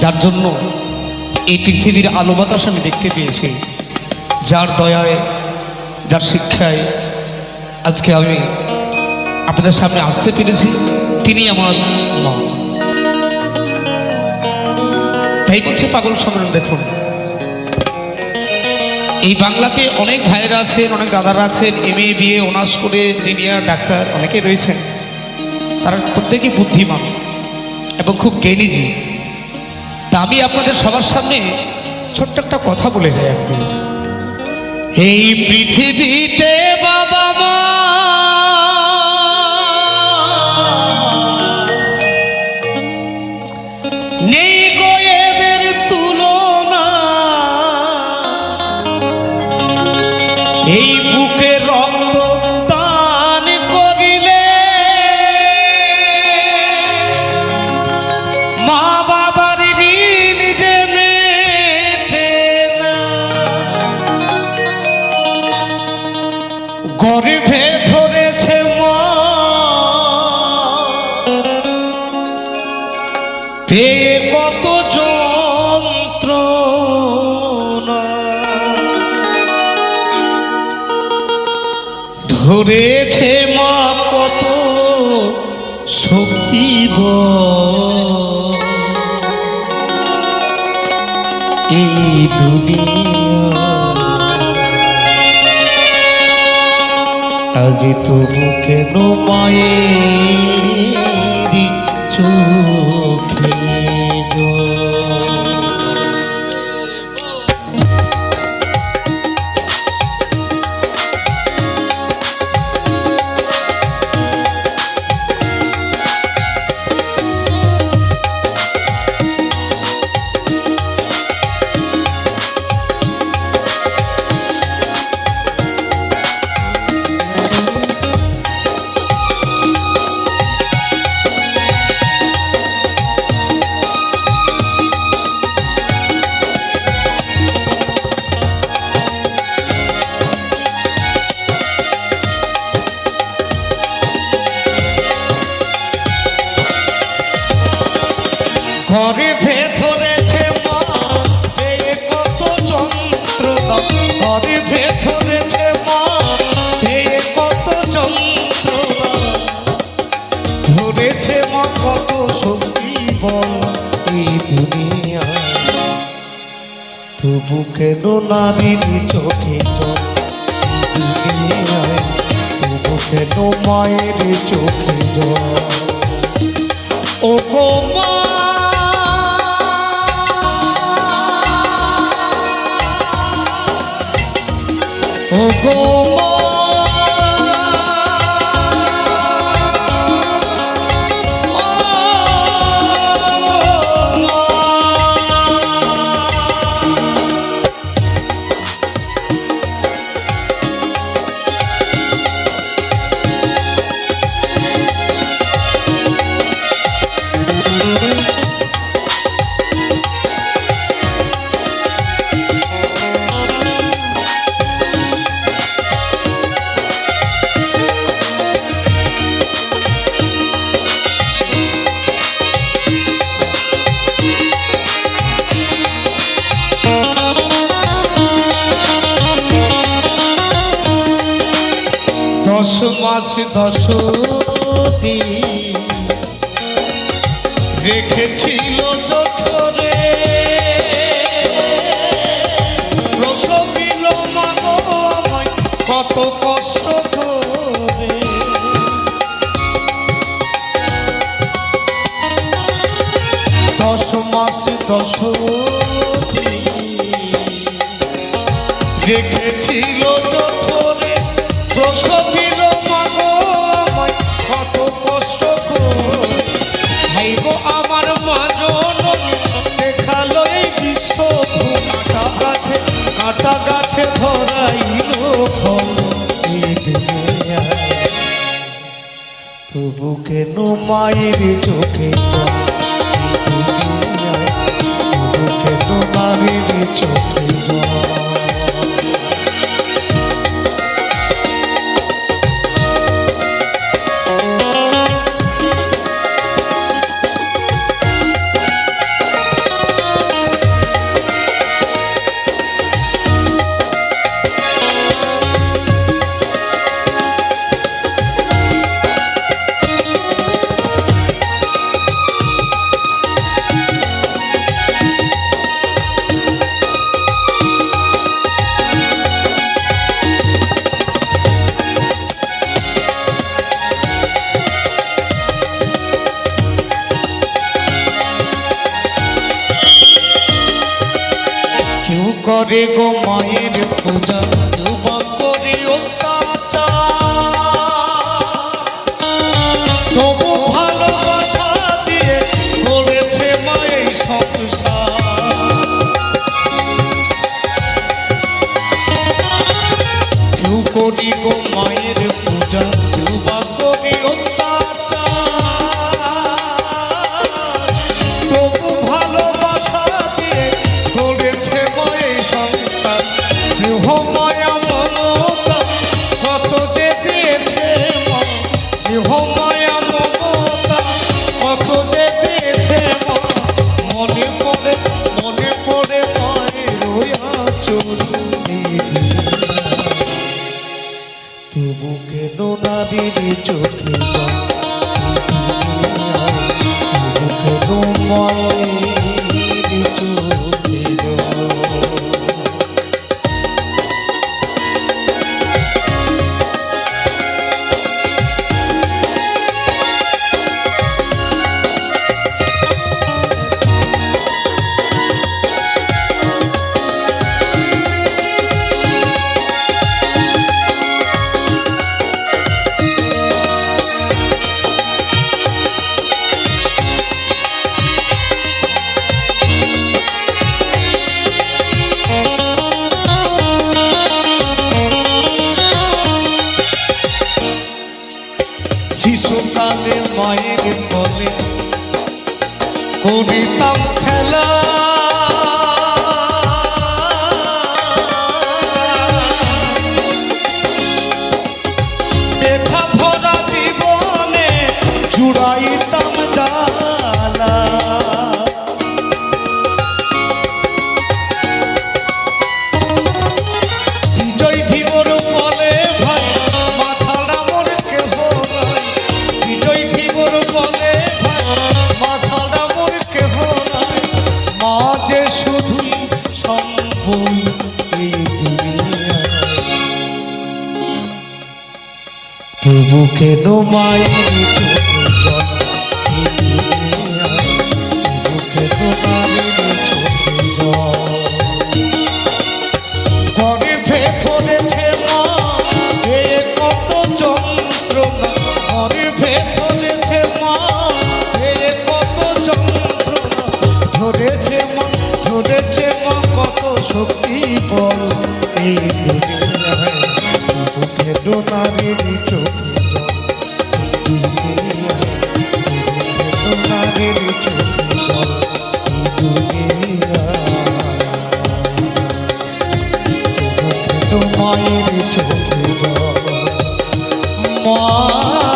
যার জন্য এই পৃথিবীর আলো বাতাস আমি দেখতে পেয়েছি, যার দয়ায় যার শিক্ষায় আজকে আমি আপনাদের সামনে আসতে পেরেছি, তিনি আমার মা। তাই বলছে পাগল সম্মেলন। দেখুন, এই বাংলাতে অনেক ভাইয়েরা আছেন, অনেক দাদারা আছেন, MA BA অনার্স করে ইঞ্জিনিয়ার ডাক্তার অনেকে রয়েছেন। তারা প্রত্যেকেই বুদ্ধিমান এবং খুব জ্ঞানীজি। তা আমি আপনাদের সবার সামনে ছোট্ট একটা কথা বলে যাই আজকে। এই পৃথিবীতে বাবা মা নেই গো এদের তুলনা, এই বুকে রক্ত দান করিলে মা বাবার ঋণ যে মেটে না। গর্ভে ধরেছে মা পেয়ে কত যন্ত্রণা, ধরেছে মা কত শক্তি এই দুনিয়া। আজ তবু কেন মায়ের চোখে গর্ভে ধরেছে মা পেয়ে কত যন্ত্রণা, গর্ভে ধরেছে মা পেয়ে কত যন্ত্রণা, ধরেছে মা কত শক্তি বল এই দুনিয়া। তবু কেন নারীর চোখে জল দুনিয়ায়, তবু কেন মায়ের চোখে জল। ও গো মা ও গো মা, দশ মাস 10 দিন রেখেছিল জঠরে, প্রসবিল মা গো আমায় কত কষ্ট করে। 10 মাস 10 দিন রেখেছিল জঠরে, প্রসবিল মা গো আমায় কত কষ্ট করে। ভাইব আমার মা জননী দেখালো এই বিশ্ব ভূমাটা কাছে, কাটা গাছে ধরাইল ফল এই দুনিয়ায়, তবু কেন মায়ের চোখে জল এই দুনিয়ায়, তবু কেন মায়ের চোখে জল। কেউ করে গো মায়ের পূজা, কেউ বা করে অত্যাচার, তবু ভালোবাসা দিয়ে করেছে মায়ের সংসার। কেউ করি গো মায়ের পূজা, কেউ বা করি অত্যাচার, তবু ভালোবাসা দিয়ে করেছে মায়ের সংসার। স্নেহ মায়া মমতা কত যে দিয়েছে মা, স্নেহ মায়া মমতা কত যে দিয়েছে মা, মনে পড়ে মায়ের ওই আঁচল এই দুনিয়ায়, তবু কেন নারীর চোখে জল এই দুনিয়ায়, তবু কেন মায়ের চোখে জল। শিশুকালে মায়ের বলে করিতাম খেলা, ব্যথা ভরা জীবনে জুড়াইতাম জ্বালা। বিজয় ধীবর বলে ভাই মা ছাড়া মোর কেহ নাই, বিজয় ধীবর বলে ভাই মা ছাড়া মোর কেহ নাই, মা যে শুধুই সম্বল এই দুনিয়ায়, তবু কেন মায়ের চোখে জল এই দুনিয়ায়, তবু কেন মায়ের চোখে জল। গর্ভে ধরেছে মা এ কত যন্ত্রণা, গর্ভে ধরেছে মা এ কত যন্ত্রণা, ধরেছে মা কত শক্তি বল এই দুনিয়ায়, তবু কেন নারীর চোখে জল এই দুনিয়ায়, তবু কেন নারীর চোখে জল এই দুনিয়ায়, মায়ের চোখে জল মা।